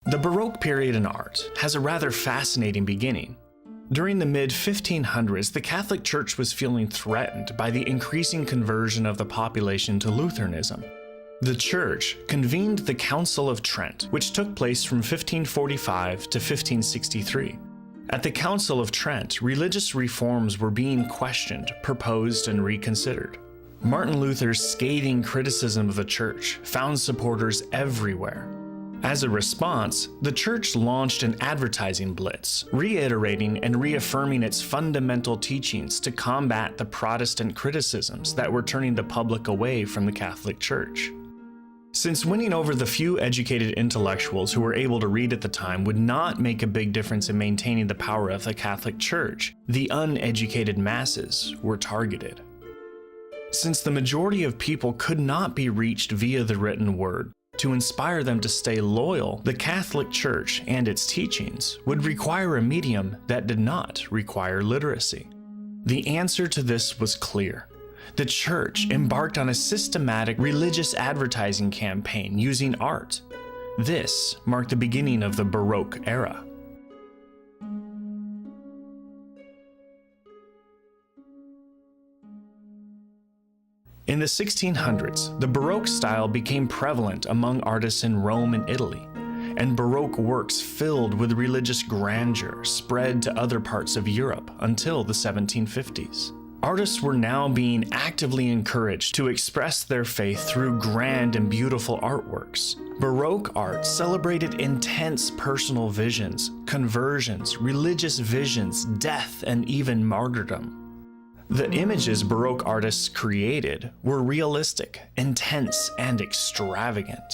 The Baroque period in art has a rather fascinating beginning. During the mid-1500s, the Catholic Church was feeling threatened by the increasing conversion of the population to Lutheranism. The Church convened the Council of Trent, which took place from 1545 to 1563. At the Council of Trent, religious reforms were being questioned, proposed, and reconsidered. Martin Luther's scathing criticism of the Church found supporters everywhere. As a response, the Church launched an advertising blitz, reiterating and reaffirming its fundamental teachings to combat the Protestant criticisms that were turning the public away from the Catholic Church. Since winning over the few educated intellectuals who were able to read at the time would not make a big difference in maintaining the power of the Catholic Church, the uneducated masses were targeted. Since the majority of people could not be reached via the written word, to inspire them to stay loyal, the Catholic Church and its teachings would require a medium that did not require literacy. The answer to this was clear. The Church embarked on a systematic religious advertising campaign using art. This marked the beginning of the Baroque era. In the 1600s, the Baroque style became prevalent among artists in Rome and Italy, and Baroque works filled with religious grandeur spread to other parts of Europe until the 1750s. Artists were now being actively encouraged to express their faith through grand and beautiful artworks. Baroque art celebrated intense personal visions, conversions, religious visions, death, and even martyrdom. The images Baroque artists created were realistic, intense, and extravagant.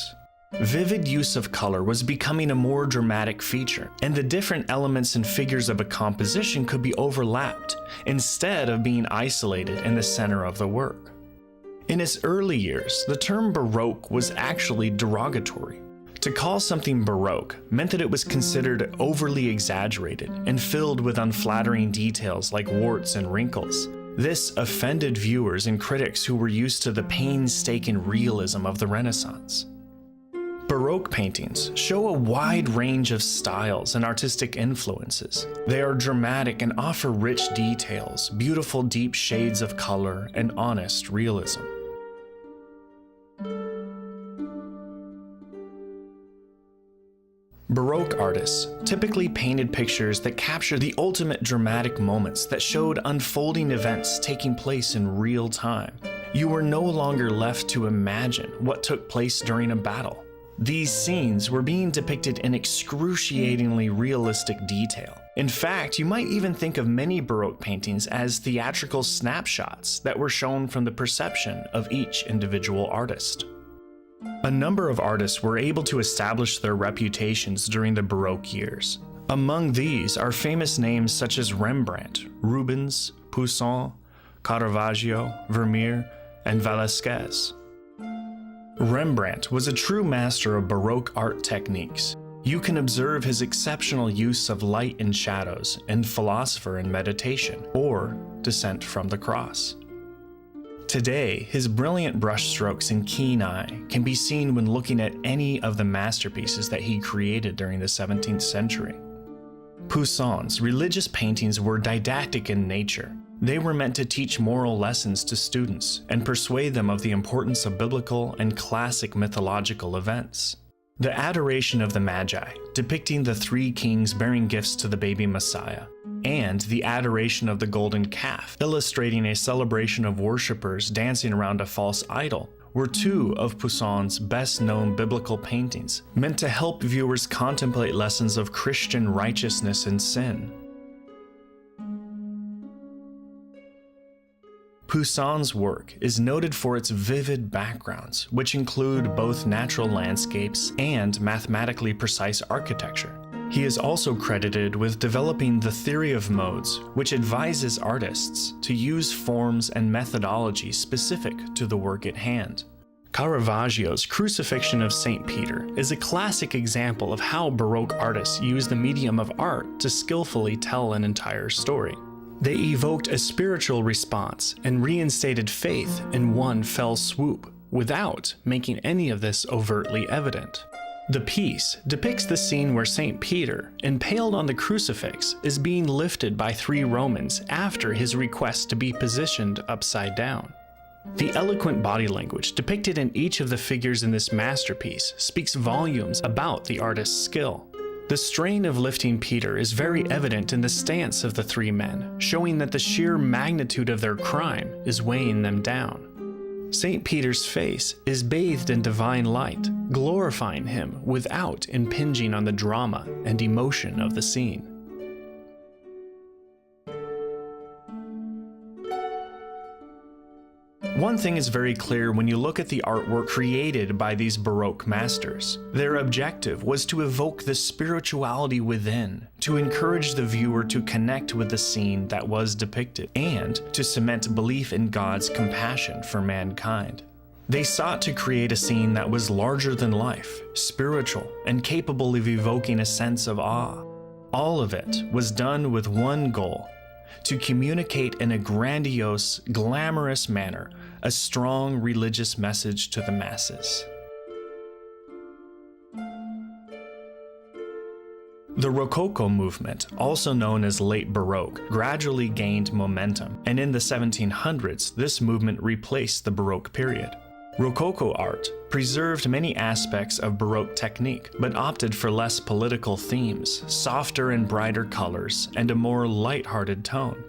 Vivid use of color was becoming a more dramatic feature, and the different elements and figures of a composition could be overlapped, instead of being isolated in the center of the work. In its early years, the term Baroque was actually derogatory. To call something Baroque meant that it was considered overly exaggerated and filled with unflattering details like warts and wrinkles. This offended viewers and critics who were used to the painstaking realism of the Renaissance. Baroque paintings show a wide range of styles and artistic influences. They are dramatic and offer rich details, beautiful deep shades of color, and honest realism. Baroque artists typically painted pictures that captured the ultimate dramatic moments that showed unfolding events taking place in real time. You were no longer left to imagine what took place during a battle. These scenes were being depicted in excruciatingly realistic detail. In fact, you might even think of many Baroque paintings as theatrical snapshots that were shown from the perception of each individual artist. A number of artists were able to establish their reputations during the Baroque years. Among these are famous names such as Rembrandt, Rubens, Poussin, Caravaggio, Vermeer, and Velasquez. Rembrandt was a true master of Baroque art techniques. You can observe his exceptional use of light and shadows in Philosopher and Meditation, or Descent from the Cross. Today, his brilliant brushstrokes and keen eye can be seen when looking at any of the masterpieces that he created during the 17th century. Poussin's religious paintings were didactic in nature. They were meant to teach moral lessons to students and persuade them of the importance of biblical and classic mythological events. The Adoration of the Magi, depicting the three kings bearing gifts to the baby Messiah, and the Adoration of the Golden Calf, illustrating a celebration of worshippers dancing around a false idol, were two of Poussin's best-known biblical paintings, meant to help viewers contemplate lessons of Christian righteousness and sin. Poussin's work is noted for its vivid backgrounds, which include both natural landscapes and mathematically precise architecture. He is also credited with developing the theory of modes, which advises artists to use forms and methodologies specific to the work at hand. Caravaggio's Crucifixion of St. Peter is a classic example of how Baroque artists use the medium of art to skillfully tell an entire story. They evoked a spiritual response and reinstated faith in one fell swoop, without making any of this overtly evident. The piece depicts the scene where St. Peter, impaled on the crucifix, is being lifted by 3 Romans after his request to be positioned upside down. The eloquent body language depicted in each of the figures in this masterpiece speaks volumes about the artist's skill. The strain of lifting Peter is very evident in the stance of the 3 men, showing that the sheer magnitude of their crime is weighing them down. St. Peter's face is bathed in divine light, glorifying him without impinging on the drama and emotion of the scene. One thing is very clear when you look at the artwork created by these Baroque masters. Their objective was to evoke the spirituality within, to encourage the viewer to connect with the scene that was depicted, and to cement belief in God's compassion for mankind. They sought to create a scene that was larger than life, spiritual, and capable of evoking a sense of awe. All of it was done with one goal: to communicate in a grandiose, glamorous manner a strong religious message to the masses. The Rococo movement, also known as late Baroque, gradually gained momentum, and in the 1700s, this movement replaced the Baroque period. Rococo art preserved many aspects of Baroque technique, but opted for less political themes, softer and brighter colors, and a more light-hearted tone.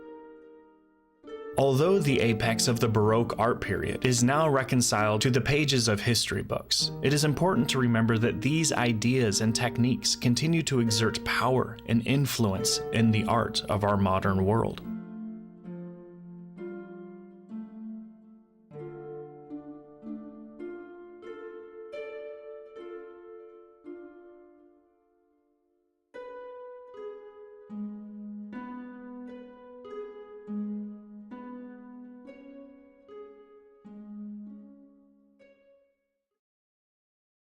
Although the apex of the Baroque art period is now reconciled to the pages of history books, it is important to remember that these ideas and techniques continue to exert power and influence in the art of our modern world.